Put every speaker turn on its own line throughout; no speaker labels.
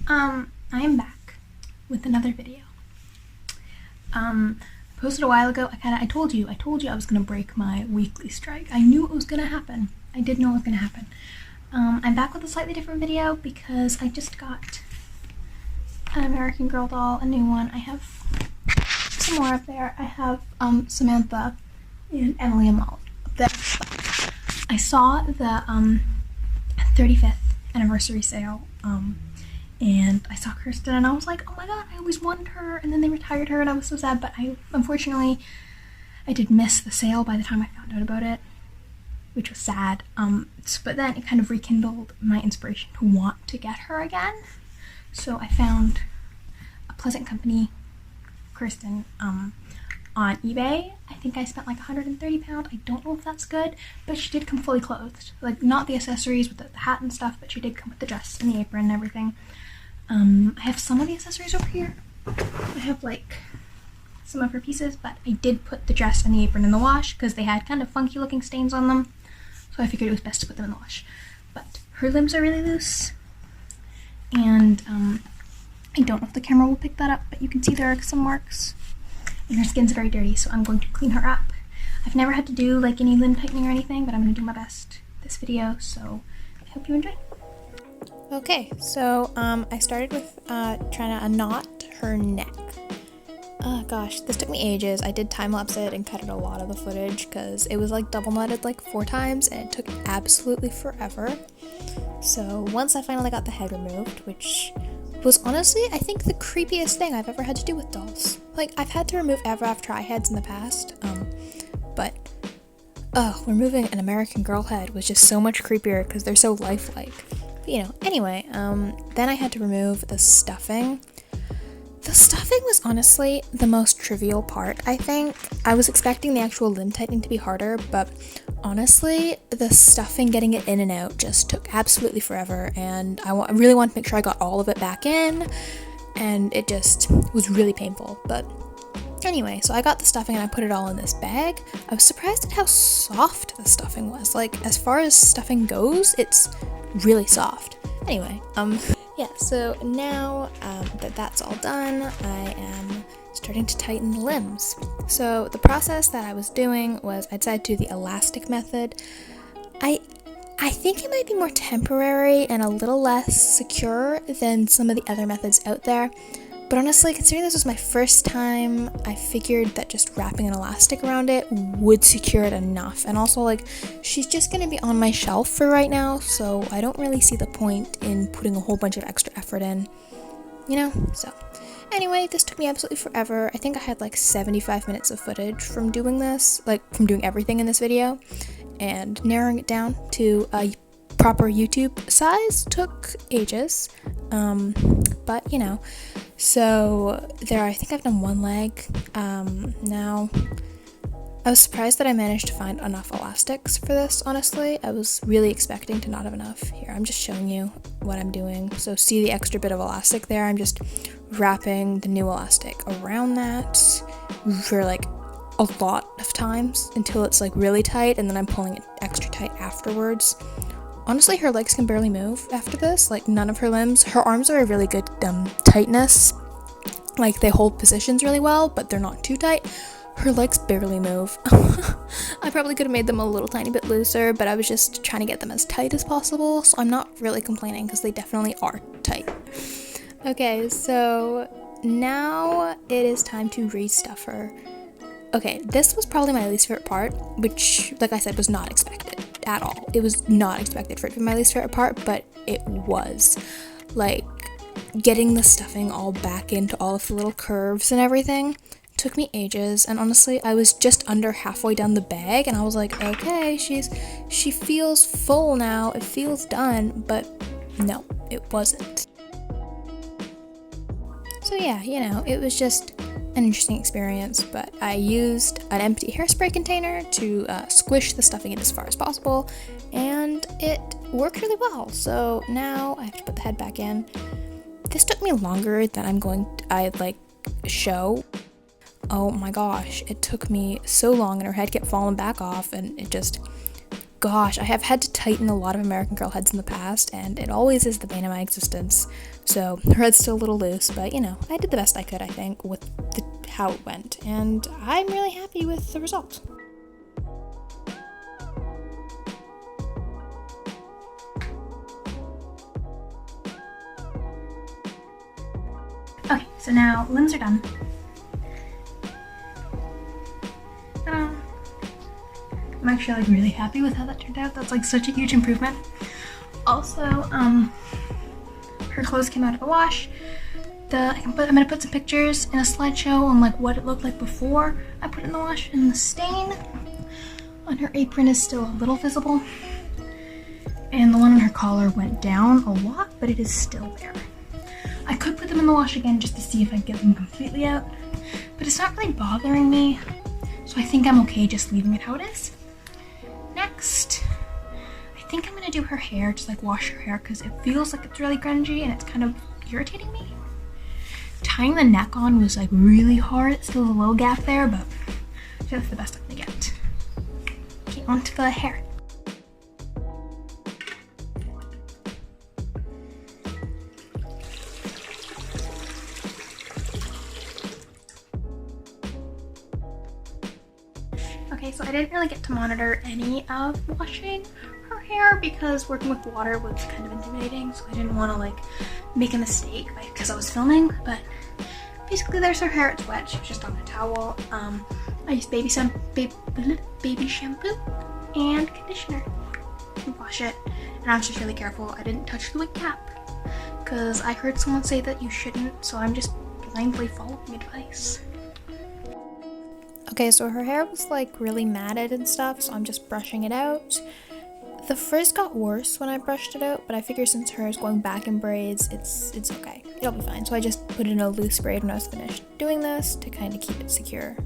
I am back with another video. I posted a while ago. I told you I was gonna break my weekly strike. I knew it was gonna happen. I did know it was gonna happen. I'm back with a slightly different video because I just got an American Girl doll, a new one. I have some more up there. I have Samantha and Emily and Molly up there. I saw the 35th anniversary sale, and I saw Kirsten and I was like, oh my god, I always wanted her, and then they retired her and I was so sad, but unfortunately I did miss the sale by the time I found out about it, which was sad. But then it kind of rekindled my inspiration to want to get her again. So I found a Pleasant Company Kirsten on eBay. I think I spent like £130. I don't know if that's good, but she did come fully clothed. Like, not the accessories with the hat and stuff, but she did come with the dress and the apron and everything. I have some of the accessories over here. I have like some of her pieces, but I did put the dress and the apron in the wash because they had kind of funky looking stains on them. So I figured it was best to put them in the wash. But her limbs are really loose, and I don't know if the camera will pick that up, but you can see there are some marks, and her skin's very dirty, so I'm going to clean her up. I've never had to do like any limb tightening or anything, but I'm going to do my best this video, so I hope you enjoy.
Okay, so I started with trying to unknot her neck. Oh gosh, this took me ages. I did time-lapse it and cut out a lot of the footage because it was like double knotted like 4 times and it took absolutely forever. So once I finally got the head removed, which was honestly, I think, the creepiest thing I've ever had to do with dolls. Like, I've had to remove Ever-After heads in the past, but removing an American Girl head was just so much creepier because they're so lifelike. But, you know, anyway, then I had to remove the stuffing. The stuffing was honestly the most trivial part, I think. I was expecting the actual limb tightening to be harder, but honestly, the stuffing, getting it in and out, just took absolutely forever, and I really wanted to make sure I got all of it back in, and it just was really painful. But anyway, so I got the stuffing and I put it all in this bag. I was surprised at how soft the stuffing was. Like, as far as stuffing goes, it's really soft. Anyway, yeah, so now that that's all done, I am starting to tighten the limbs. So the process that I was doing was I decided to do the elastic method. I think it might be more temporary and a little less secure than some of the other methods out there. But honestly, considering this was my first time, I figured that just wrapping an elastic around it would secure it enough. And also, like, she's just going to be on my shelf for right now, so I don't really see the point in putting a whole bunch of extra effort in, you know? So, anyway, this took me absolutely forever. I think I had like 75 minutes of footage from doing this, like, from doing everything in this video, and narrowing it down to a proper YouTube size took ages, but, you know. So there, I think I've done one leg. Now, I was surprised that I managed to find enough elastics for this, honestly. I was really expecting to not have enough. Here, I'm just showing you what I'm doing. So see the extra bit of elastic there? I'm just wrapping the new elastic around that for like a lot of times until it's like really tight, and then I'm pulling it extra tight afterwards. Honestly, her legs can barely move after this, like none of her limbs. Her arms are a really good tightness, like they hold positions really well, but they're not too tight. Her legs barely move. I probably could have made them a little tiny bit looser, but I was just trying to get them as tight as possible, so I'm not really complaining because they definitely are tight. Okay, so now it is time to restuff her. Okay, this was probably my least favorite part, which, like I said, was not expected at all. It was not expected for it to be my least favorite part, but it was. Like, getting the stuffing all back into all of the little curves and everything took me ages, and honestly, I was just under halfway down the bag, and I was like, okay, she feels full now, it feels done, but no, it wasn't. So yeah, you know, it was just an interesting experience, but I used an empty hairspray container to squish the stuffing in as far as possible, and it worked really well. So now I have to put the head back in. This took me longer than I'd show. Oh my gosh, it took me so long, and her head kept falling back off, and it just gosh, I have had to tighten a lot of American Girl heads in the past, and it always is the bane of my existence. So her head's still a little loose, but you know, I did the best I could, I think, with how it went, and I'm really happy with the result.
Okay, so now limbs are done. I'm actually like really happy with how that turned out. That's like such a huge improvement. Also, her clothes came out of the wash. I'm gonna put some pictures in a slideshow on like what it looked like before I put it in the wash, and the stain on her apron is still a little visible. And the one on her collar went down a lot, but it is still there. I could put them in the wash again just to see if I get them completely out, but it's not really bothering me, so I think I'm okay just leaving it how it is. Next, I think I'm gonna do her hair, just like wash her hair, because it feels like it's really grungy and it's kind of irritating me. Tying the neck on was like really hard. It's still a little gap there, but I feel that's the best I'm gonna get. Okay, on to the hair. Okay, so I didn't really get to monitor any of washing her hair because working with water was kind of intimidating, so I didn't want to like make a mistake because I was filming, but basically there's her hair. It's wet. She was just on a towel. I used baby shampoo and conditioner to wash it, and I was just really careful. I didn't touch the wig cap because I heard someone say that you shouldn't, so I'm just blindly following advice.
Okay, so her hair was like really matted and stuff, so I'm just brushing it out. The frizz got worse when I brushed it out, but I figure since her is going back in braids, it's okay. It'll be fine. So I just put in a loose braid when I was finished doing this to kind of keep it secure.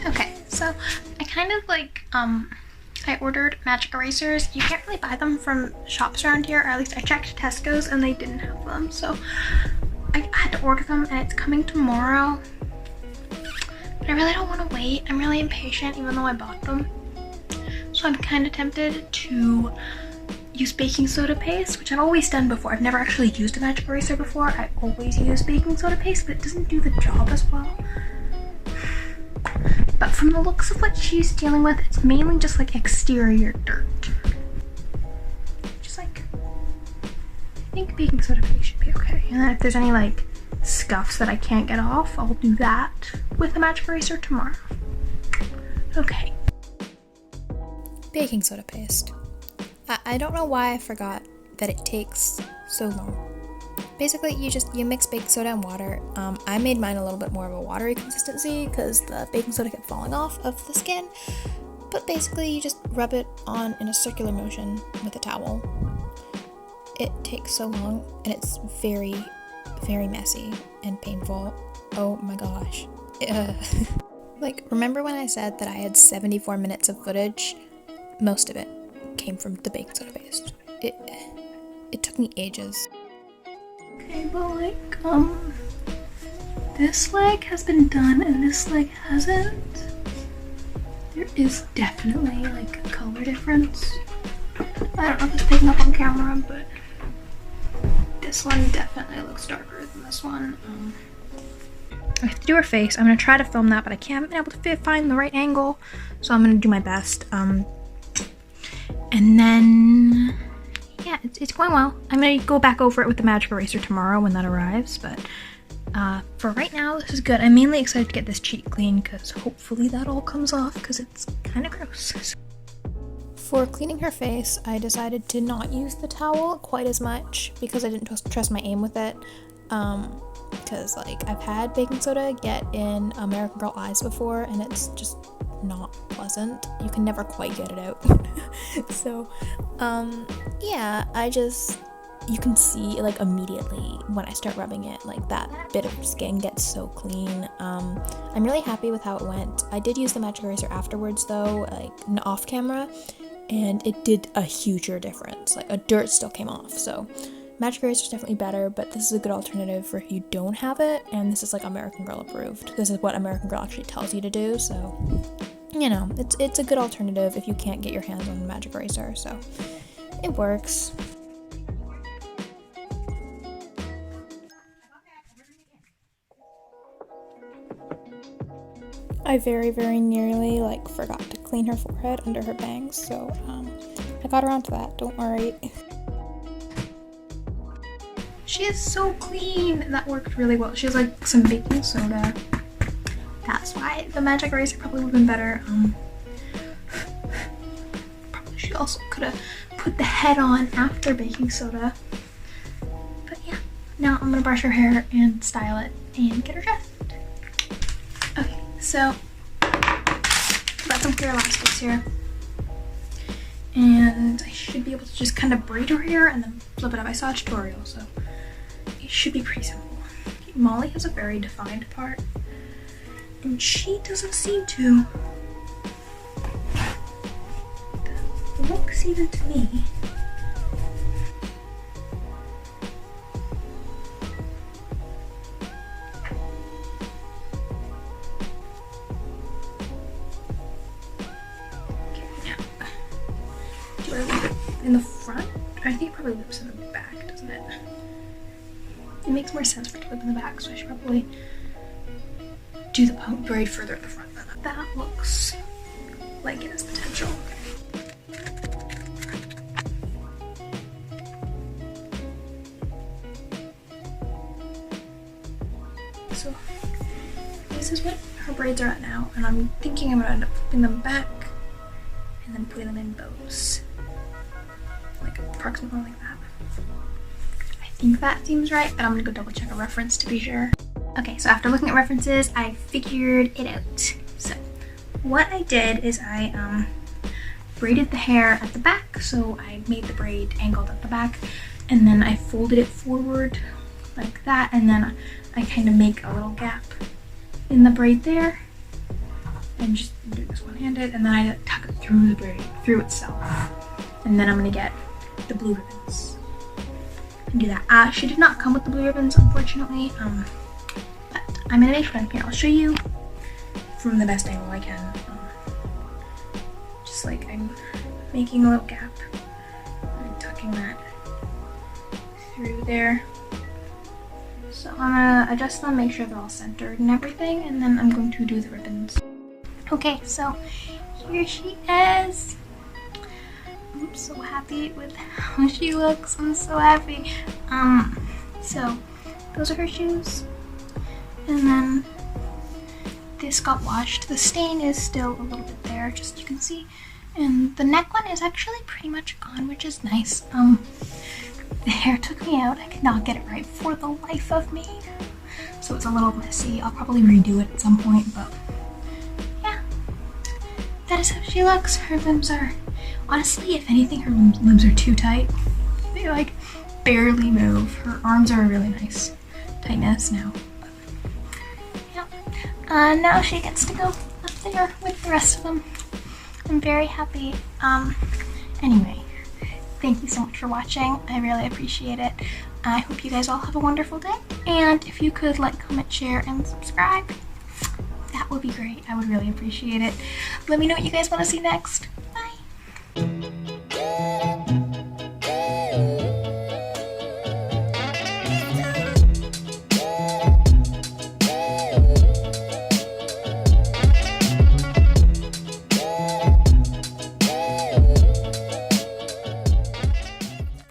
Okay, so I kind of like, I ordered magic erasers. You can't really buy them from shops around here, or at least I checked Tesco's and they didn't have them, so I had to order them and it's coming tomorrow. But I really don't want to wait. I'm really impatient even though I bought them. So I'm kind of tempted to use baking soda paste, which I've always done before. I've never actually used a magic eraser before. I always use baking soda paste, but it doesn't do the job as well. But from the looks of what she's dealing with, it's mainly just like exterior dirt. Just like, I think baking soda paste should be okay. And then if there's any like scuffs that I can't get off, I'll do that with a magic eraser tomorrow. Okay.
Baking soda paste. I don't know why I forgot that it takes so long. Basically, you mix baking soda and water. I made mine a little bit more of a watery consistency because the baking soda kept falling off of the skin. But basically, you just rub it on in a circular motion with a towel. It takes so long, and it's very, very messy and painful. Oh my gosh. Like, remember when I said that I had 74 minutes of footage? Most of it came from the baking soda paste. It took me ages.
Okay, but like, this leg has been done and this leg hasn't. There is definitely like a color difference. I don't know if it's picking up on camera, but this one definitely looks darker than this one. I have to do her face. I'm gonna try to film that, but I haven't been able to find the right angle, so I'm gonna do my best. And then, yeah, it's going well. I'm gonna go back over it with the magic eraser tomorrow when that arrives, but for right now, this is good. I'm mainly excited to get this cheek clean because hopefully that all comes off because it's kind of gross.
For cleaning her face, I decided to not use the towel quite as much because I didn't trust my aim with it. Because like I've had baking soda get in American Girl eyes before and it's just not pleasant. You can never quite get it out. So yeah, you can see like immediately when I start rubbing it, like that bit of skin gets so clean. I'm really happy with how it went. I did use the magic eraser afterwards though, like off camera, and it did a huger difference. Like a dirt still came off, so Magic Eraser is definitely better, but this is a good alternative for if you don't have it, and this is like American Girl approved. This is what American Girl actually tells you to do, so, you know, it's a good alternative if you can't get your hands on Magic Eraser, so it works. I very, very nearly like forgot to clean her forehead under her bangs, so I got around to that, don't worry.
She is so clean. That worked really well. She has like some baking soda. That's why the Magic Eraser probably would have been better. Probably she also could have put the head on after baking soda. But yeah, now I'm gonna brush her hair and style it and get her dressed. Okay, so got some clear elastics here. And I should be able to just kind of braid her hair and then flip it up. I saw a tutorial, so it should be pretty simple. Molly has a very defined part, and she doesn't seem to. That looks even to me. Okay, now, do I leave it in the front? I think it probably lives in the back, doesn't it? It makes more sense for it to live in the back, so I should probably do the braid further at the front. That looks like it has potential. So this is what her braids are at now, and I'm thinking I'm gonna end up flipping them back and then putting them in bows, like approximately like that. I think that seems right, but I'm gonna go double check a reference to be sure. Okay, so after looking at references, I figured it out. So what I did is I braided the hair at the back, so I made the braid angled at the back, and then I folded it forward like that, and then I kind of make a little gap in the braid there, and just do this one-handed, and then I tuck it through the braid, through itself, and then I'm gonna get the blue ribbons and do that. She did not come with the blue ribbons, unfortunately, but I'm gonna make fun here. I'll show you from the best angle I can. Just like I'm making a little gap and tucking that through there. So I'm gonna adjust them, make sure they're all centered and everything, and then I'm going to do the ribbons. Okay, so here she is. I'm so happy with how she looks. I'm so happy. So those are her shoes, and then this got washed. The stain is still a little bit there, just you can see, and the neck one is actually pretty much gone, which is nice. The hair took me out. I could not get it right for the life of me, so it's a little messy. I'll probably redo it at some point, but yeah, that is how she looks. Her limbs are, honestly, if anything, her limbs are too tight. They like barely move. Her arms are a really nice tightness now. But, yeah. Now she gets to go up there with the rest of them. I'm very happy. Anyway, thank you so much for watching. I really appreciate it. I hope you guys all have a wonderful day. And if you could like, comment, share, and subscribe, that would be great. I would really appreciate it. Let me know what you guys want to see next.